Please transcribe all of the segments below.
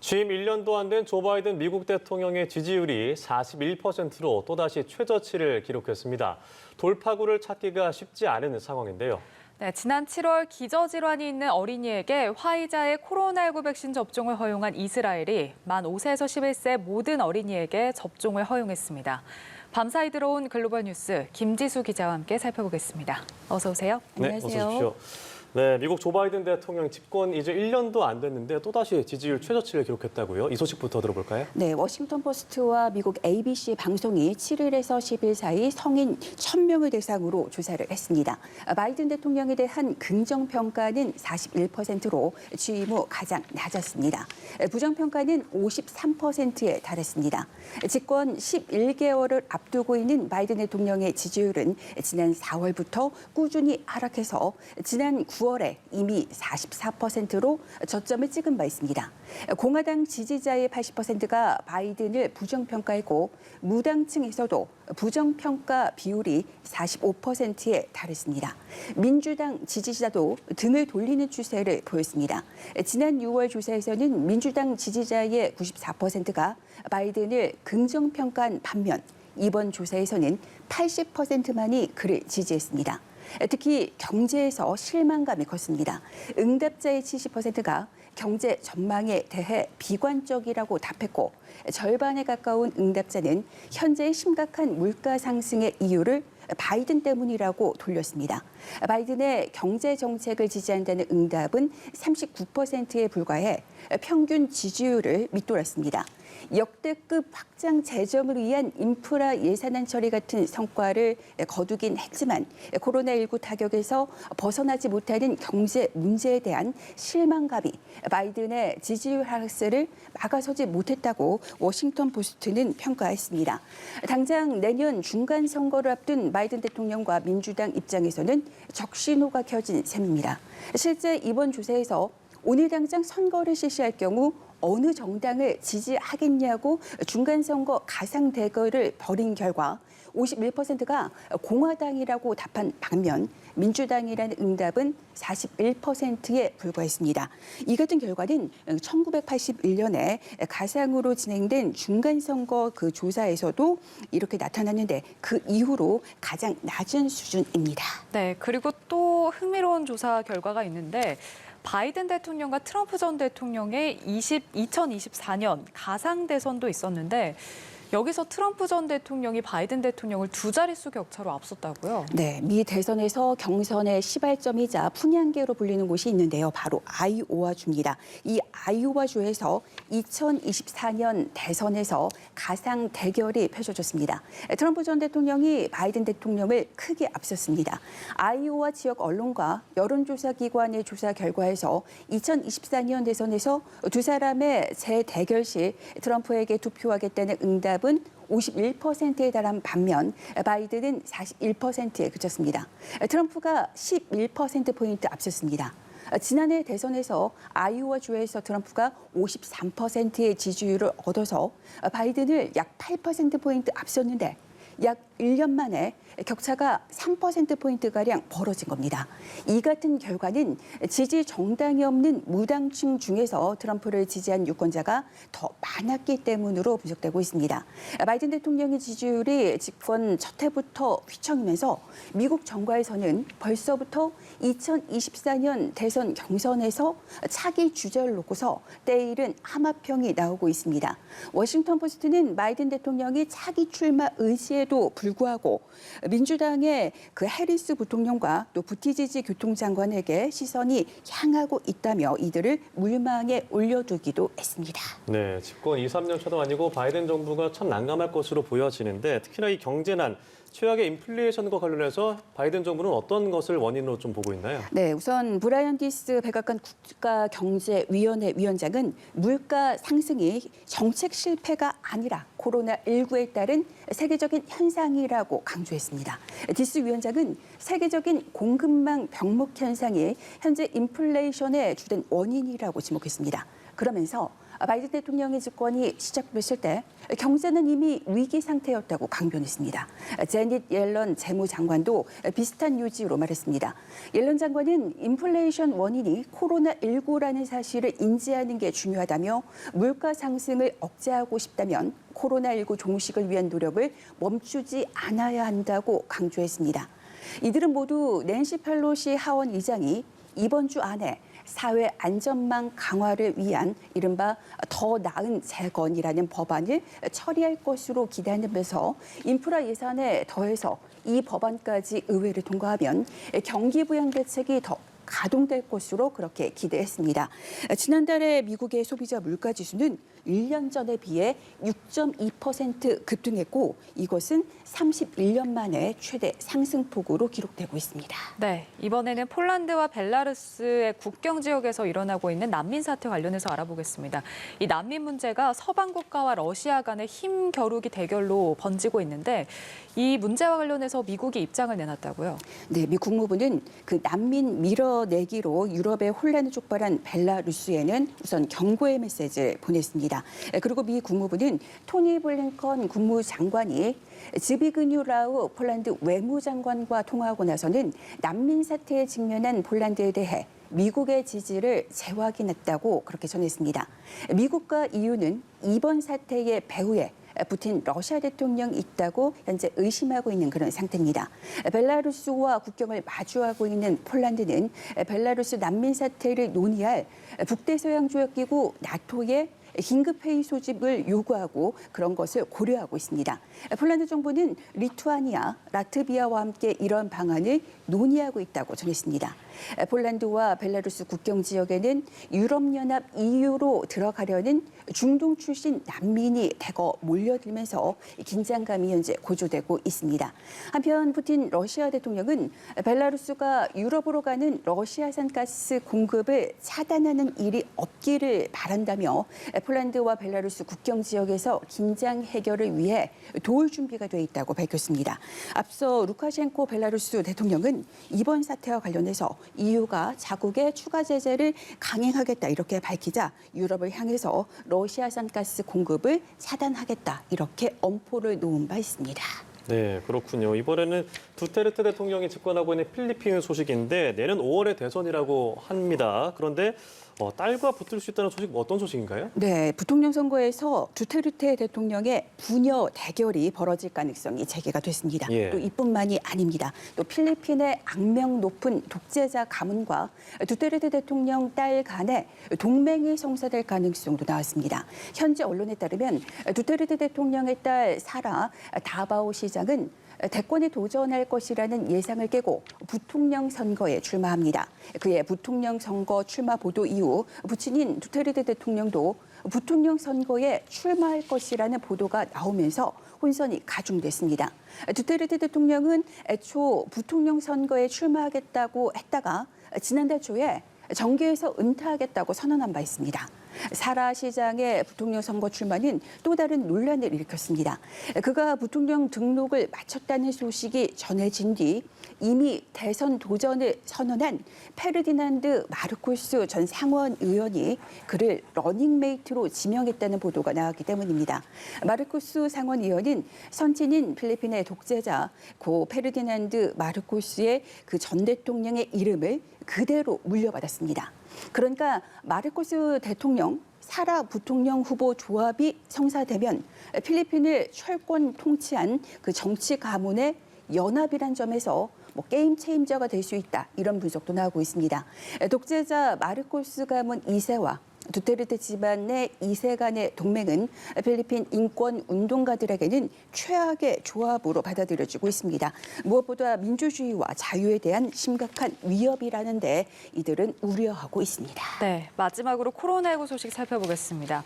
취임 1년도 안 된 조 바이든 미국 대통령의 지지율이 41%로 또다시 최저치를 기록했습니다. 돌파구를 찾기가 쉽지 않은 상황인데요. 네, 지난 7월 기저질환이 있는 어린이에게 화이자의 코로나19 백신 접종을 허용한 이스라엘이 만 5세에서 11세 모든 어린이에게 접종을 허용했습니다. 밤사이 들어온 글로벌 뉴스 김지수 기자와 함께 살펴보겠습니다. 어서 오세요. 네, 안녕하세요. 어서 오십시오. 네, 미국 조 바이든 대통령 집권 이제 1년도 안 됐는데 또다시 지지율 최저치를 기록했다고요? 이 소식부터 들어볼까요? 네, 워싱턴 포스트와 미국 ABC 방송이 7일에서 10일 사이 성인 1,000명을 대상으로 조사를 했습니다. 바이든 대통령에 대한 긍정평가는 41%로 취임 후 가장 낮았습니다. 부정평가는 53%에 달했습니다. 집권 11개월을 앞두고 있는 바이든 대통령의 지지율은 지난 4월부터 꾸준히 하락해서 지난 9월에 이미 44%로 저점을 찍은 바 있습니다. 공화당 지지자의 80%가 바이든을 부정평가했고 무당층에서도 부정평가 비율이 45%에 달했습니다. 민주당 지지자도 등을 돌리는 추세를 보였습니다. 지난 6월 조사에서는 민주당 지지자의 94%가 바이든을 긍정평가한 반면 이번 조사에서는 80%만이 그를 지지했습니다. 특히 경제에서 실망감이 컸습니다. 응답자의 70%가 경제 전망에 대해 비관적이라고 답했고 절반에 가까운 응답자는 현재의 심각한 물가 상승의 이유를 바이든 때문이라고 돌렸습니다. 바이든의 경제 정책을 지지한다는 응답은 39%에 불과해 평균 지지율을 밑돌았습니다. 역대급 확장 재정을 위한 인프라 예산안 처리 같은 성과를 거두긴 했지만 코로나19 타격에서 벗어나지 못하는 경제 문제에 대한 실망감이 바이든의 지지율 하락세를 막아서지 못했다고 워싱턴 포스트는 평가했습니다. 당장 내년 중간 선거를 앞둔 바이든 대통령과 민주당 입장에서는 적신호가 켜진 셈입니다. 실제 이번 조사에서 오늘 당장 선거를 실시할 경우 어느 정당을 지지하겠냐고 중간선거 가상 대결을 벌인 결과 51%가 공화당이라고 답한 반면 민주당이라는 응답은 41%에 불과했습니다. 이 같은 결과는 1981년에 가상으로 진행된 중간선거 그 조사에서도 이렇게 나타났는데 그 이후로 가장 낮은 수준입니다. 네, 그리고 또 흥미로운 조사 결과가 있는데 바이든 대통령과 트럼프 전 대통령의 2024년 가상 대선도 있었는데 여기서 트럼프 전 대통령이 바이든 대통령을 두 자릿수 격차로 앞섰다고요? 네, 미 대선에서 경선의 시발점이자 분향계로 불리는 곳이 있는데요. 바로 아이오와주입니다. 이 아이오와주에서 2024년 대선에서 가상 대결이 펼쳐졌습니다. 트럼프 전 대통령이 바이든 대통령을 크게 앞섰습니다. 아이오와 지역 언론과 여론조사 기관의 조사 결과에서 2024년 대선에서 두 사람의 재대결 시 트럼프에게 투표하겠다는 응답은 51%에 달한 반면 바이든은 41%에 그쳤습니다. 트럼프가 11%포인트 앞섰습니다. 지난해 대선에서 아이오와주에서 트럼프가 53%의 지지율을 얻어서 바이든을 약 8%포인트 앞섰는데 약 1년 만에 격차가 3%포인트가량 벌어진 겁니다. 이 같은 결과는 지지 정당이 없는 무당층 중에서 트럼프를 지지한 유권자가 더 많았기 때문으로 분석되고 있습니다. 바이든 대통령의 지지율이 집권 첫 해부터 휘청이면서 미국 정가에서는 벌써부터 2024년 대선 경선에서 차기 주자를 놓고서 때일은 하마평이 나오고 있습니다. 워싱턴 포스트는 바이든 대통령이 차기 출마 의지에도 불구하고 민주당의 그 해리스 부통령과 또 부티지지 교통장관에게 시선이 향하고 있다며 이들을 물망에 올려두기도 했습니다. 네, 집권 2, 3년 차도 아니고 바이든 정부가 참 난감할 것으로 보여지는데 특히나 이 경제난, 최악의 인플레이션과 관련해서 바이든 정부는 어떤 것을 원인으로 좀 보고 있나요? 네, 우선 브라이언 디스 백악관 국가경제위원회 위원장은 물가 상승이 정책 실패가 아니라 코로나19에 따른 세계적인 현상이라고 강조했습니다. 디스 위원장은 세계적인 공급망 병목 현상이 현재 인플레이션의 주된 원인이라고 지목했습니다. 그러면서 바이든 대통령의 집권이 시작됐을 때 경제는 이미 위기 상태였다고 강변했습니다. 제닛 옐런 재무장관도 비슷한 요지로 말했습니다. 옐런 장관은 인플레이션 원인이 코로나19라는 사실을 인지하는 게 중요하다며 물가 상승을 억제하고 싶다면 코로나19 종식을 위한 노력을 멈추지 않아야 한다고 강조했습니다. 이들은 모두 낸시 펠로시 하원 의장이 이번 주 안에 사회 안전망 강화를 위한 이른바 더 나은 재건이라는 법안을 처리할 것으로 기대하면서 인프라 예산에 더해서 이 법안까지 의회를 통과하면 경기 부양 대책이 더 가동될 것으로 그렇게 기대했습니다. 지난달에 미국의 소비자 물가 지수는 1년 전에 비해 6.2% 급등했고 이것은 31년 만에 최대 상승폭으로 기록되고 있습니다. 네, 이번에는 폴란드와 벨라루스의 국경 지역에서 일어나고 있는 난민 사태 관련해서 알아보겠습니다. 이 난민 문제가 서방 국가와 러시아 간의 힘겨루기 대결로 번지고 있는데 이 문제와 관련해서 미국이 입장을 내놨다고요? 네, 미 국무부는 그 난민 밀어내기로 유럽의 혼란을 촉발한 벨라루스에는 우선 경고의 메시지를 보냈습니다. 그리고 미 국무부는 토니 블링컨 국무장관이 즈비그뉴 폴란드 외무장관과 통화하고 나서는 난민 사태에 직면한 폴란드에 대해 미국의 지지를 재확인했다고 그렇게 전했습니다. 미국과 EU는 이번 사태의 배후에 푸틴 러시아 대통령이 있다고 현재 의심하고 있는 그런 상태입니다. 벨라루스와 국경을 마주하고 있는 폴란드는 벨라루스 난민 사태를 논의할 북대서양조약기구 나토의 긴급회의 소집을 요구하고 그런 것을 고려하고 있습니다. 폴란드 정부는 리투아니아, 라트비아와 함께 이런 방안을 논의하고 있다고 전했습니다. 폴란드와 벨라루스 국경 지역에는 유럽연합 EU로 들어가려는 중동 출신 난민이 대거 몰려들면서 긴장감이 현재 고조되고 있습니다. 한편 푸틴 러시아 대통령은 벨라루스가 유럽으로 가는 러시아산 가스 공급을 차단하는 일이 없기를 바란다며 폴란드와 벨라루스 국경 지역에서 긴장 해결을 위해 도울 준비가 돼 있다고 밝혔습니다. 앞서 루카셴코 벨라루스 대통령은 이번 사태와 관련해서 EU가 자국의 추가 제재를 강행하겠다 이렇게 밝히자 유럽을 향해서 러시아산 가스 공급을 차단하겠다 이렇게 엄포를 놓은 바 있습니다. 네, 그렇군요. 이번에는 두테르테 대통령이 집권하고 있는 필리핀 소식인데 내년 5월에 대선이라고 합니다. 그런데 딸과 붙을 수 있다는 소식 어떤 소식인가요? 네, 부통령 선거에서 두테르테 대통령의 부녀 대결이 벌어질 가능성이 제기가 됐습니다. 예. 또 이뿐만이 아닙니다. 또 필리핀의 악명 높은 독재자 가문과 두테르테 대통령 딸 간에 동맹이 성사될 가능성도 나왔습니다. 현재 언론에 따르면 두테르테 대통령의 딸 사라 다바오 시장은 대권에 도전할 것이라는 예상을 깨고 부통령 선거에 출마합니다. 그의 부통령 선거 출마 보도 이후 부친인 두테르테 대통령도 부통령 선거에 출마할 것이라는 보도가 나오면서 혼선이 가중됐습니다. 두테르테 대통령은 애초 부통령 선거에 출마하겠다고 했다가 지난달 초에 정계에서 은퇴하겠다고 선언한 바 있습니다. 사라 시장의 부통령 선거 출마는 또 다른 논란을 일으켰습니다. 그가 부통령 등록을 마쳤다는 소식이 전해진 뒤 이미 대선 도전을 선언한 페르디난드 마르코스 전 상원 의원이 그를 러닝메이트로 지명했다는 보도가 나왔기 때문입니다. 마르코스 상원 의원은 선친인 필리핀의 독재자 고 페르디난드 마르코스의 그 전 대통령의 이름을 그대로 물려받았습니다. 그러니까 마르코스 대통령, 사라 부통령 후보 조합이 성사되면 필리핀을 철권 통치한 그 정치 가문의 연합이란 점에서 게임 체인저가 될 수 있다. 이런 분석도 나오고 있습니다. 독재자 마르코스 가문 2세와 두테르테 집안의 2세 간의 동맹은 필리핀 인권 운동가들에게는 최악의 조합으로 받아들여지고 있습니다. 무엇보다 민주주의와 자유에 대한 심각한 위협이라는데 이들은 우려하고 있습니다. 네, 마지막으로 코로나19 소식 살펴보겠습니다.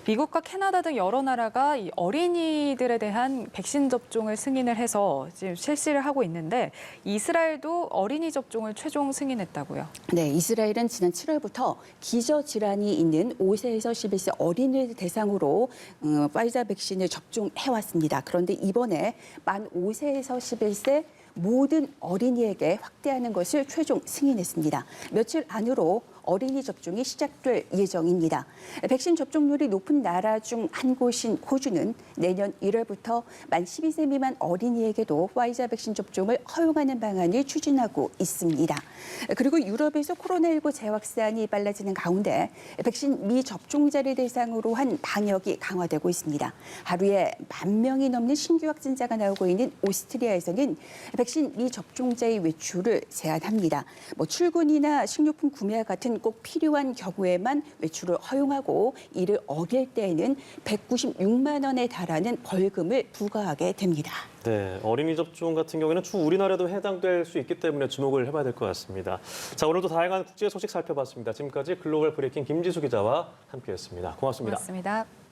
미국과 캐나다 등 여러 나라가 이 어린이들에 대한 백신 접종을 승인을 해서 지금 실시를 하고 있는데 이스라엘도 어린이 접종을 최종 승인했다고요. 네, 이스라엘은 지난 7월부터 기저질환이 있는 5세에서 11세 어린이들 대상으로 파이자 백신을 접종해왔습니다. 그런데 이번에 만 5세에서 11세 모든 어린이에게 확대하는 것을 최종 승인했습니다. 며칠 안으로 어린이 접종이 시작될 예정입니다. 백신 접종률이 높은 나라 중 한 곳인 호주는 내년 1월부터 만 12세 미만 어린이에게도 화이자 백신 접종을 허용하는 방안을 추진하고 있습니다. 그리고 유럽에서 코로나19 재확산이 빨라지는 가운데 백신 미접종자를 대상으로 한 방역이 강화되고 있습니다. 하루에 10,000명이 넘는 신규 확진자가 나오고 있는 오스트리아에서는 백신 미접종자의 외출을 제한합니다. 출근이나 식료품 구매와 같은 꼭 필요한 경우에만 외출을 허용하고 이를 어길 때에는 196만 원에 달하는 벌금을 부과하게 됩니다. 네, 어린이 접종 같은 경우에는 주 우리나라도 해당될 수 있기 때문에 주목을 해봐야 될 것 같습니다. 자, 오늘도 다양한 국제 소식 살펴봤습니다. 지금까지 글로벌 브레이킹 김지수 기자와 함께했습니다. 고맙습니다. 고맙습니다.